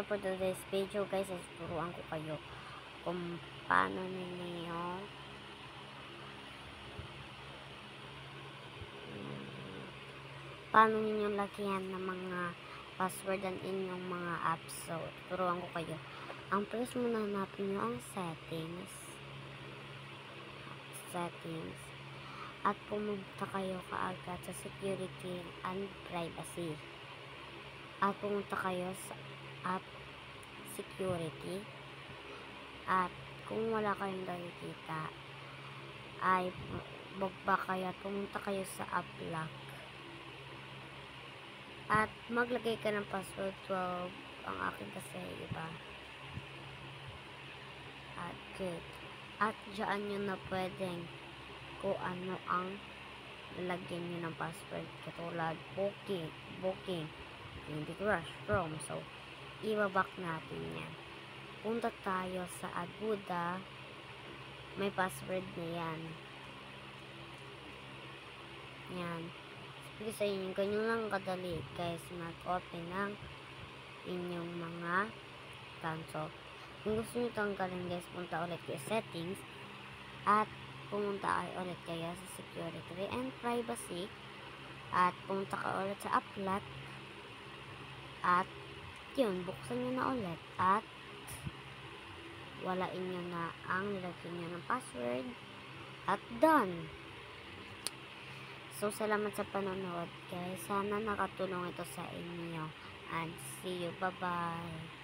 So for today's video guys, turuan ko kayo kung paano ninyo lagyan ng mga password ang inyong mga apps. So turuan ko kayo. Ang first muna hanapin nyo ang settings at pumunta kayo kaagad sa security and privacy at pumunta kayo sa app security at kung wala kayong nakikita ay bababa kayo at pumunta kayo sa app lock at maglagay ka ng password 12. Ang akin kasi iba at good at dyan nyo na pwedeng kung ano ang lalagyan nyo ng password katulad booking hindi crush from. So ibaback natin yan. Punta tayo sa Aguda, may password na yan. Sige sa inyo, ganyan lang kadali guys mag-open ng inyong mga account. So kung gusto nyo tanggalin guys, punta ulit kayo settings at pumunta ulit kayo sa security and privacy at pumunta ka ulit sa app lock at yun, buksan nyo na ulit at walain nyo na ang nilagyan nyo ng password at done. So salamat sa panonood guys, sana nakatulong ito sa inyo and see you, bye bye.